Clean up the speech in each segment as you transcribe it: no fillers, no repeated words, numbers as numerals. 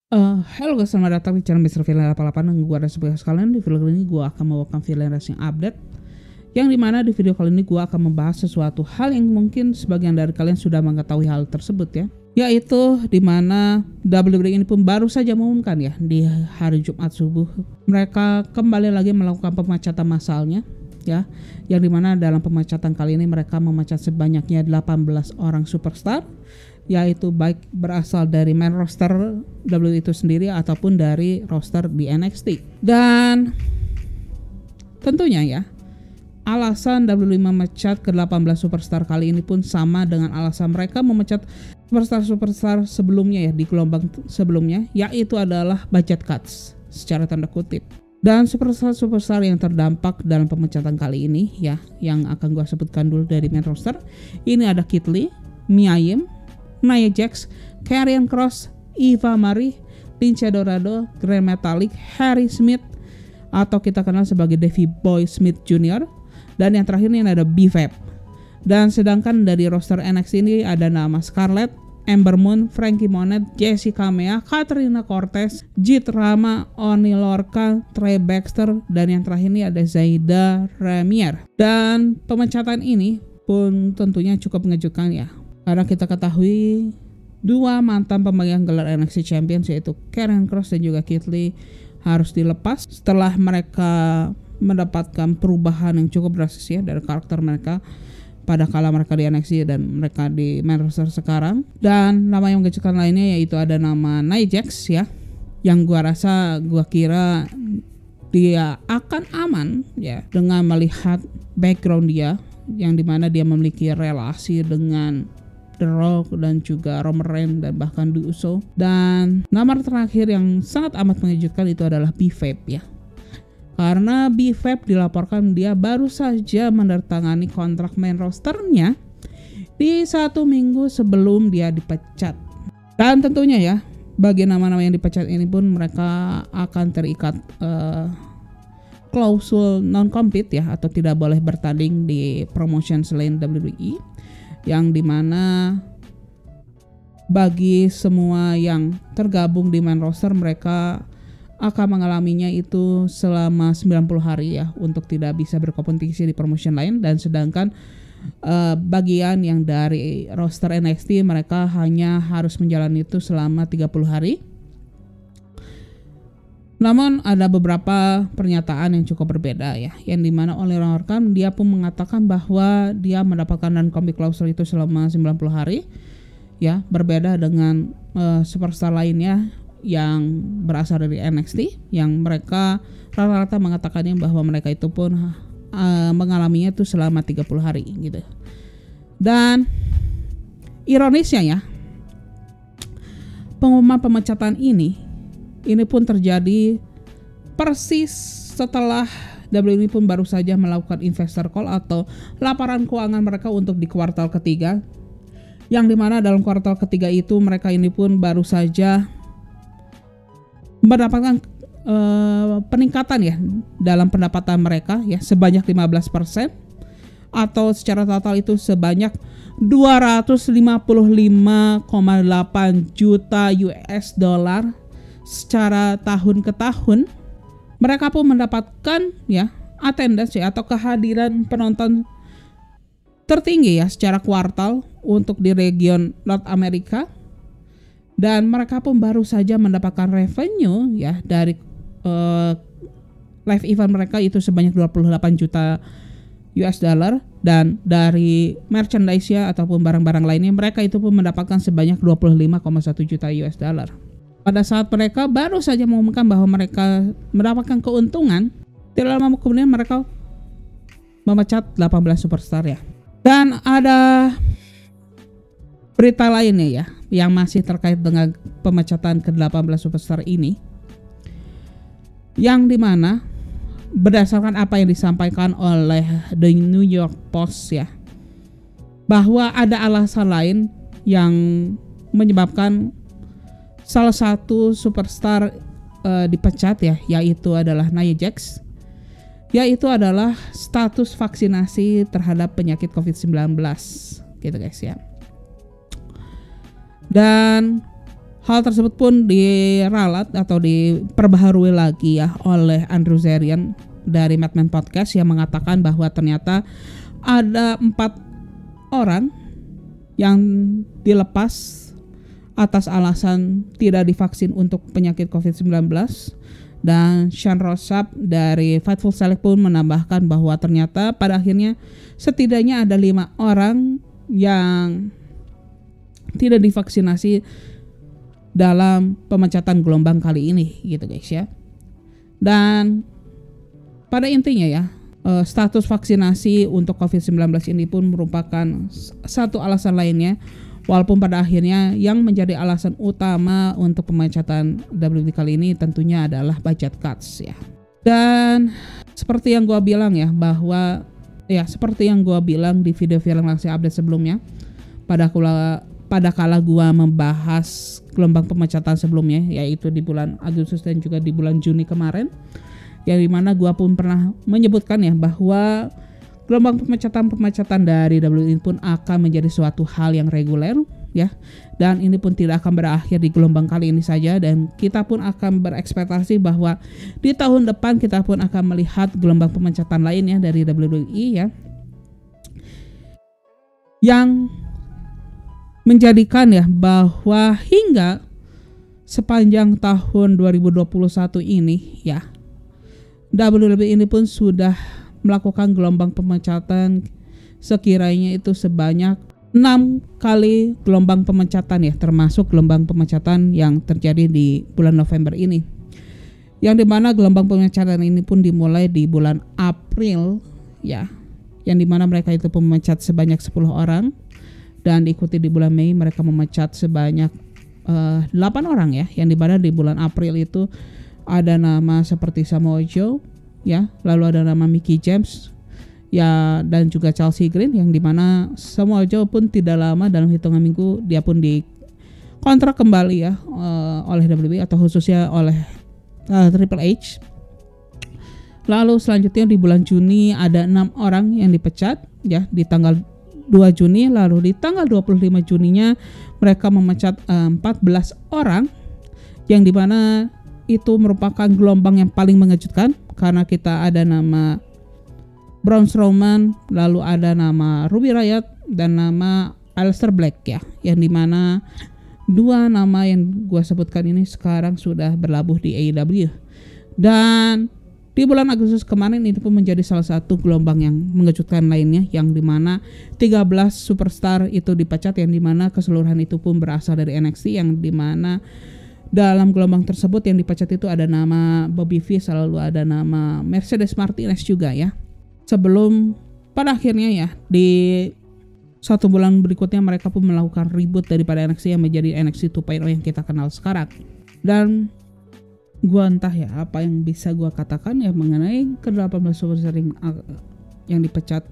Halo guys, selamat datang di channel Mr. Villain 88. Gue ada sebagai sekalian. Di video kali ini gue akan membawakan Villain Racing update, yang dimana di video kali ini gue akan membahas sesuatu hal yang mungkin sebagian dari kalian sudah mengetahui hal tersebut ya, yaitu dimana WWE ini pun baru saja mengumumkan ya di hari Jumat subuh mereka kembali lagi melakukan pemecatan massalnya ya, yang dimana dalam pemecatan kali ini mereka memecat sebanyaknya 18 orang superstar, yaitu baik berasal dari main roster WWE itu sendiri ataupun dari roster di NXT. Dan tentunya ya, alasan WWE memecat ke-18 superstar kali ini pun sama dengan alasan mereka memecat superstar-superstar sebelumnya ya, di gelombang sebelumnya, yaitu adalah budget cuts secara tanda kutip. Dan superstar-superstar yang terdampak dalam pemecatan kali ini ya, yang akan gua sebutkan dulu dari main roster, ini ada Keith Lee, Mia Yim, Nia Jax, Karrion Kross, Eva Marie, Lince Dorado, Grand Metalik, Harry Smith atau kita kenal sebagai Davey Boy Smith Jr. Dan yang terakhir ini ada B-Fab. Dan sedangkan dari roster NXT ini ada nama Scarlett, Ember Moon, Frankie Monet, Jessica Mea, Katrina Cortez, Jit Rama, Oni Lorca, Trey Baxter, dan yang terakhir ini ada Zayda Ramier. Dan pemecatan ini pun tentunya cukup mengejutkan ya, karena kita ketahui dua mantan pemegang gelar NXT Champions yaitu Karrion Kross dan juga Keith Lee harus dilepas setelah mereka mendapatkan perubahan yang cukup drastis ya dari karakter mereka pada kala mereka di NXT dan mereka di main roster sekarang. Dan nama yang mengejutkan lainnya yaitu ada nama Nia Jax ya, yang gua kira dia akan aman ya dengan melihat background dia, yang dimana dia memiliki relasi dengan The Rock dan juga Roman Reigns dan bahkan The Uso. Dan nama terakhir yang sangat amat mengejutkan itu adalah B-Fab ya, karena B-Fab dilaporkan dia baru saja menandatangani kontrak main rosternya di 1 minggu sebelum dia dipecat. Dan tentunya ya, bagi nama-nama yang dipecat ini pun mereka akan terikat klausul non-compete ya, atau tidak boleh bertanding di promotion selain WWE, yang dimana bagi semua yang tergabung di main roster mereka akan mengalaminya itu selama 90 hari ya, untuk tidak bisa berkompetisi di promotion lain. Dan sedangkan bagian yang dari roster NXT mereka hanya harus menjalani itu selama 30 hari. Namun ada beberapa pernyataan yang cukup berbeda ya, yang dimana oleh Lorcan dia pun mengatakan bahwa dia mendapatkan non-compete clause itu selama 90 hari ya, berbeda dengan superstar lainnya yang berasal dari NXT yang mereka rata-rata mengatakannya bahwa mereka itu pun mengalaminya itu selama 30 hari gitu. Dan ironisnya ya, pengumuman pemecatan ini pun terjadi persis setelah WWE pun baru saja melakukan investor call atau laporan keuangan mereka untuk di kuartal ketiga, yang dimana dalam kuartal ketiga itu mereka ini pun baru saja mendapatkan peningkatan ya dalam pendapatan mereka ya sebanyak 15%, atau secara total itu sebanyak 255,8 juta US dollar secara tahun ke tahun. Mereka pun mendapatkan ya attendance ya, atau kehadiran penonton tertinggi ya secara kuartal untuk di region North America. Dan mereka pun baru saja mendapatkan revenue ya dari live event mereka itu sebanyak 28 juta US dollar, dan dari merchandise ya ataupun barang-barang lainnya mereka itu pun mendapatkan sebanyak 25,1 juta US dollar. Pada saat mereka baru saja mengumumkan bahwa mereka mendapatkan keuntungan, tidak lama kemudian mereka memecat 18 superstar ya. Dan ada berita lainnya ya yang masih terkait dengan pemecatan ke-18 superstar ini, yang dimana berdasarkan apa yang disampaikan oleh The New York Post ya, bahwa ada alasan lain yang menyebabkan salah satu superstar dipecat ya, yaitu adalah Nia Jax, yaitu adalah status vaksinasi terhadap penyakit COVID-19 gitu guys ya. Dan Hal tersebut pun diralat atau diperbaharui lagi ya oleh Andrew Zarian dari Mad Men Podcast yang mengatakan bahwa ternyata ada 4 orang yang dilepas atas alasan tidak divaksin untuk penyakit COVID-19. Dan Sean Rossap dari Fightful Select pun menambahkan bahwa ternyata pada akhirnya setidaknya ada 5 orang yang tidak divaksinasi dalam pemecatan gelombang kali ini gitu guys ya. Dan pada intinya ya, status vaksinasi untuk COVID-19 ini pun merupakan satu alasan lainnya, walaupun pada akhirnya yang menjadi alasan utama untuk pemecatan WWE kali ini tentunya adalah budget cuts ya. Dan seperti yang gue bilang ya, bahwa ya seperti yang gue bilang di video Freelance update sebelumnya, pada kala gue membahas gelombang pemecatan sebelumnya, yaitu di bulan Agustus dan juga di bulan Juni kemarin, yang dimana gue pun pernah menyebutkan ya bahwa gelombang pemecatan dari WWE pun akan menjadi suatu hal yang reguler ya, dan ini pun tidak akan berakhir di gelombang kali ini saja, dan kita pun akan berekspektasi bahwa di tahun depan kita pun akan melihat gelombang pemecatan lainnya dari WWE ya, yang menjadikan ya bahwa hingga sepanjang tahun 2021 ini ya, WWE ini pun sudah melakukan gelombang pemecatan sekiranya itu sebanyak 6 kali gelombang pemecatan ya, termasuk gelombang pemecatan yang terjadi di bulan November ini, yang dimana gelombang pemecatan ini pun dimulai di bulan April ya, yang dimana mereka itu memecat sebanyak 10 orang, dan diikuti di bulan Mei mereka memecat sebanyak 8 orang ya, yang dimana di bulan April itu ada nama seperti Samoa Joe ya, lalu ada nama Mickie James ya, dan juga Chelsea Green, yang dimana Samoa Joe pun tidak lama, dalam hitungan minggu dia pun dikontrak kembali ya oleh WWE atau khususnya oleh Triple H. Lalu selanjutnya di bulan Juni ada 6 orang yang dipecat ya di tanggal 2 Juni, lalu di tanggal 25 Juninya mereka memecat 14 orang, yang dimana itu merupakan gelombang yang paling mengejutkan karena kita ada nama Braun Strowman, lalu ada nama Ruby Riott dan nama Aleister Black ya, yang dimana 2 nama yang gua sebutkan ini sekarang sudah berlabuh di AEW. Dan di bulan Agustus kemarin itu pun menjadi salah satu gelombang yang mengejutkan lainnya, yang dimana 13 superstar itu dipecat, yang dimana keseluruhan itu pun berasal dari NXT, yang dimana dalam gelombang tersebut yang dipecat itu ada nama Bobby Fish, lalu ada nama Mercedes Martinez juga ya. Sebelum pada akhirnya ya di 1 bulan berikutnya mereka pun melakukan reboot daripada NXT yang menjadi NXT 2.0 yang kita kenal sekarang. Dan gua entah ya apa yang bisa gua katakan ya mengenai ke-18 superstar yang dipecat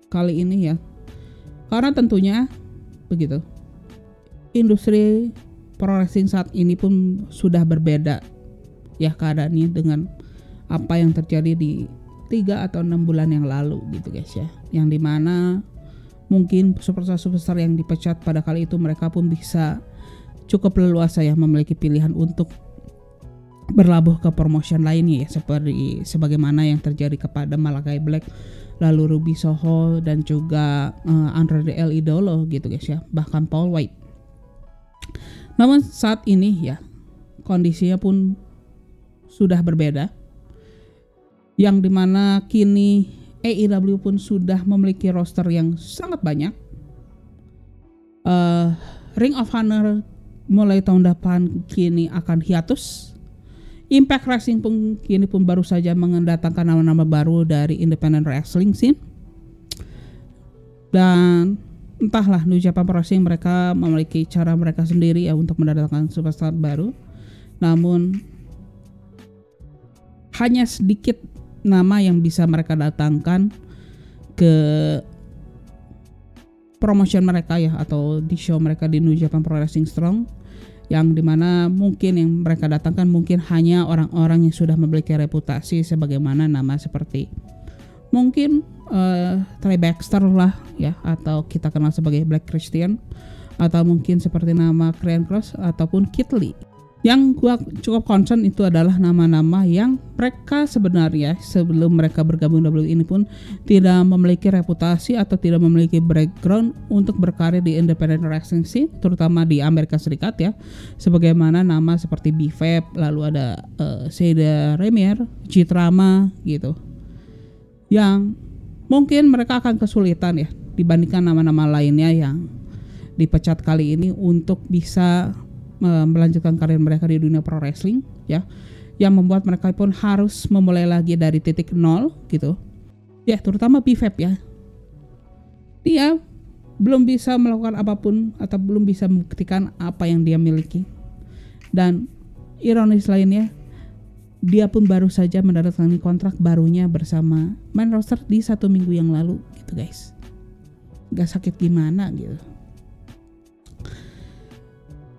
kali ini ya. Karena tentunya begitu, industri pro wrestling saat ini pun sudah berbeda ya keadaannya dengan apa yang terjadi di 3 atau 6 bulan yang lalu gitu guys ya, yang dimana mungkin superstar yang dipecat pada kali itu mereka pun bisa cukup leluasa ya memiliki pilihan untuk berlabuh ke promotion lainnya ya, seperti sebagaimana yang terjadi kepada Malakai Black, lalu Ruby Soho, dan juga Andrade El Idolo gitu guys ya, bahkan Paul White. Namun saat ini ya kondisinya pun sudah berbeda, yang dimana kini AEW pun sudah memiliki roster yang sangat banyak. Ring of Honor mulai tahun depan kini akan hiatus. Impact Wrestling pun kini pun baru saja mendatangkan nama-nama baru dari independent wrestling scene. Dan entahlah, New Japan Pro Wrestling mereka memiliki cara mereka sendiri ya untuk mendatangkan superstar baru. Namun hanya sedikit nama yang bisa mereka datangkan ke promotion mereka ya, atau di show mereka di New Japan Pro Wrestling Strong, yang dimana mungkin yang mereka datangkan mungkin hanya orang-orang yang sudah memiliki reputasi sebagaimana nama seperti mungkin Trey Baxter lah ya, atau kita kenal sebagai Black Christian, atau mungkin seperti nama Karrion Kross ataupun Keith Lee. Yang gua cukup concern itu adalah nama-nama yang mereka sebenarnya sebelum mereka bergabung WWE ini pun tidak memiliki reputasi atau tidak memiliki background untuk berkarir di independent wrestling scene, terutama di Amerika Serikat ya. Sebagaimana nama seperti B-Fab, lalu ada Cedar Ramier, Citrama gitu. Yang mungkin mereka akan kesulitan ya dibandingkan nama-nama lainnya yang dipecat kali ini untuk bisa melanjutkan karir mereka di dunia pro wrestling ya, yang membuat mereka pun harus memulai lagi dari titik nol gitu ya, terutama B-Fab ya. Dia belum bisa melakukan apapun atau belum bisa membuktikan apa yang dia miliki, dan ironis lainnya dia pun baru saja menandatangani kontrak barunya bersama main roster di 1 minggu yang lalu gitu guys. Gak sakit gimana gitu.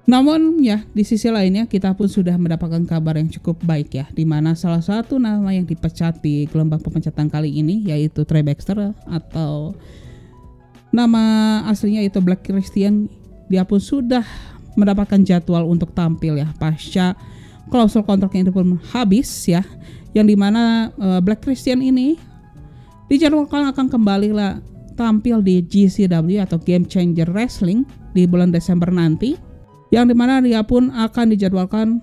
Namun ya di sisi lainnya kita pun sudah mendapatkan kabar yang cukup baik ya, di mana salah satu nama yang dipecat di gelombang pemecatan kali ini yaitu Trey Baxter, atau nama aslinya itu Black Christian. Dia pun sudah mendapatkan jadwal untuk tampil ya pasca klausul kontraknya itu pun habis ya, yang dimana Black Christian ini dijadwalkan akan kembali lah tampil di GCW atau Game Changer Wrestling di bulan Desember nanti, yang dimana dia pun akan dijadwalkan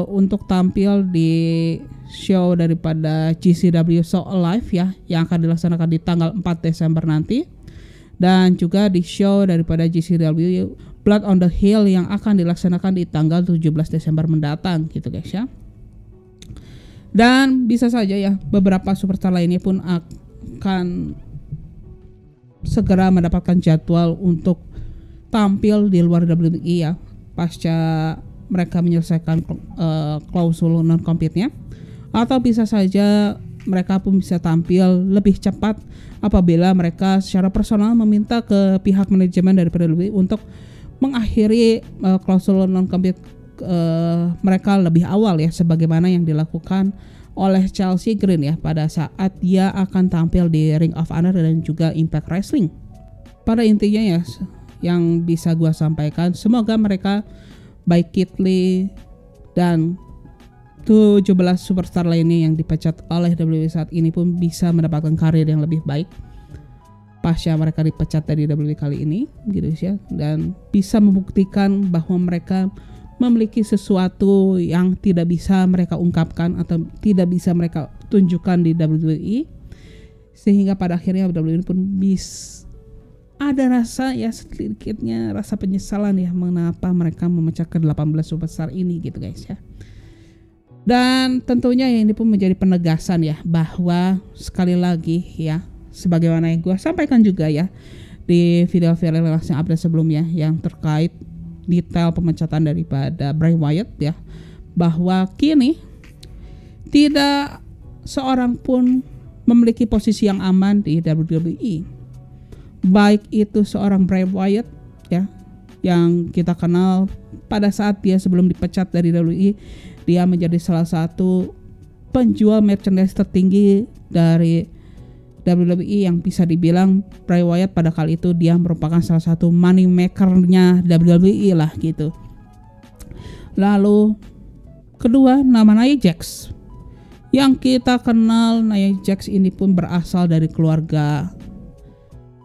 untuk tampil di show daripada GCW So Alive ya, yang akan dilaksanakan di tanggal 4 Desember nanti, dan juga di show daripada GCW Blood on the Hill yang akan dilaksanakan di tanggal 17 Desember mendatang gitu guys ya. Dan bisa saja ya beberapa superstar lainnya pun akan segera mendapatkan jadwal untuk tampil di luar WWE ya pasca mereka menyelesaikan klausul non-compete-nya, atau bisa saja mereka pun bisa tampil lebih cepat apabila mereka secara personal meminta ke pihak manajemen daripada WWE untuk mengakhiri klausul non-compete mereka lebih awal ya, sebagaimana yang dilakukan oleh Chelsea Green ya pada saat dia akan tampil di Ring of Honor dan juga Impact Wrestling. Pada intinya ya yang bisa gua sampaikan, semoga mereka baik Keith Lee dan 17 superstar lainnya yang dipecat oleh WWE saat ini pun bisa mendapatkan karir yang lebih baik pasca mereka dipecat dari WWE kali ini gitu ya, dan bisa membuktikan bahwa mereka memiliki sesuatu yang tidak bisa mereka ungkapkan atau tidak bisa mereka tunjukkan di WWE, sehingga pada akhirnya WWE pun bisa ada rasa ya sedikitnya rasa penyesalan ya mengapa mereka memecah ke 18 superstar ini gitu guys ya. Dan tentunya ini pun menjadi penegasan ya bahwa sekali lagi ya, sebagaimana yang gue sampaikan juga ya di video-video yang update sebelumnya yang terkait detail pemecatan daripada Bray Wyatt ya, bahwa kini tidak seorang pun memiliki posisi yang aman di WWE. Baik itu seorang Bray Wyatt ya, yang kita kenal pada saat dia sebelum dipecat dari WWE, dia menjadi salah satu penjual merchandise tertinggi dari WWE, yang bisa dibilang Bray Wyatt pada kali itu dia merupakan salah satu money maker-nya WWE lah gitu. Lalu kedua, nama Nia Jax. Yang kita kenal, Nia Jax ini pun berasal dari keluarga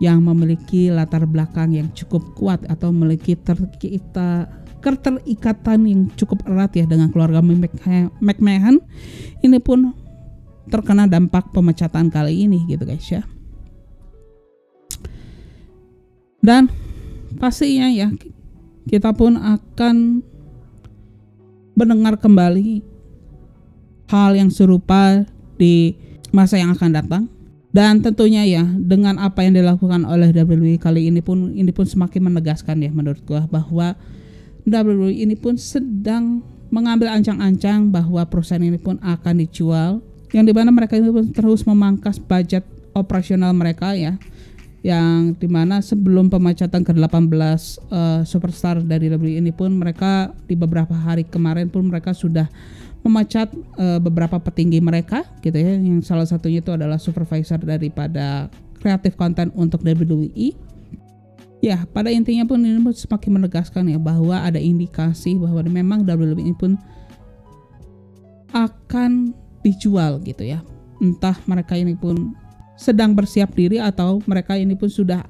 yang memiliki latar belakang yang cukup kuat atau memiliki keterikatan yang cukup erat ya dengan keluarga McMahon. Ini pun terkena dampak pemecatan kali ini gitu guys ya. Dan pastinya ya kita pun akan mendengar kembali hal yang serupa di masa yang akan datang. Dan tentunya ya dengan apa yang dilakukan oleh WWE kali ini pun semakin menegaskan ya menurut gua bahwa WWE ini pun sedang mengambil ancang-ancang bahwa perusahaan ini pun akan dijual, yang dimana mereka ini pun terus memangkas budget operasional mereka ya, yang dimana sebelum pemecatan ke-18 superstar dari WWE ini pun mereka di beberapa hari kemarin pun mereka sudah memecat beberapa petinggi mereka gitu ya, yang salah satunya itu adalah supervisor daripada kreatif konten untuk WWE. Ya, pada intinya pun ini pun semakin menegaskan ya bahwa ada indikasi bahwa memang WWE ini pun akan dijual gitu ya. Entah mereka ini pun sedang bersiap diri atau mereka ini pun sudah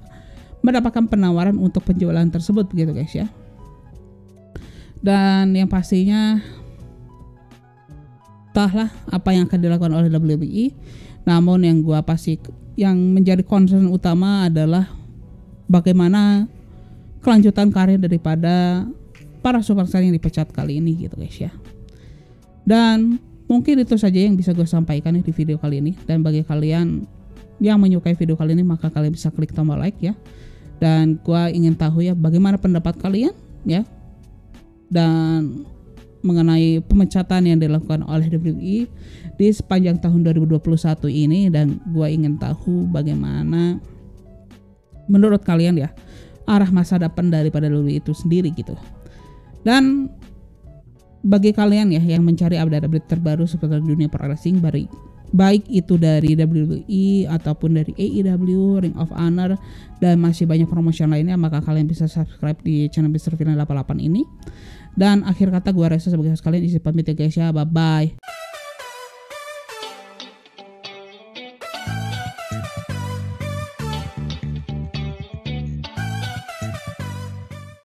mendapatkan penawaran untuk penjualan tersebut begitu guys ya. Dan yang pastinya entahlah apa yang akan dilakukan oleh WWE. Namun yang menjadi concern utama adalah bagaimana kelanjutan karir daripada para superstar yang dipecat kali ini gitu guys ya. Dan mungkin itu saja yang bisa gue sampaikan di video kali ini. Dan bagi kalian yang menyukai video kali ini, maka kalian bisa klik tombol like ya. Dan gue ingin tahu ya bagaimana pendapat kalian ya, dan mengenai pemecatan yang dilakukan oleh WWE di sepanjang tahun 2021 ini. Dan gue ingin tahu bagaimana menurut kalian ya arah masa depan daripada WWE itu sendiri gitu. Dan bagi kalian ya yang mencari update-update terbaru seputar dunia pro wrestling, baik itu dari WWE ataupun dari AEW, Ring of Honor, dan masih banyak promotion lainnya, maka kalian bisa subscribe di channel Mr. Villain 88 ini. Dan akhir kata gue Reza sebagai host kalian isi pamit ya guys ya, bye bye.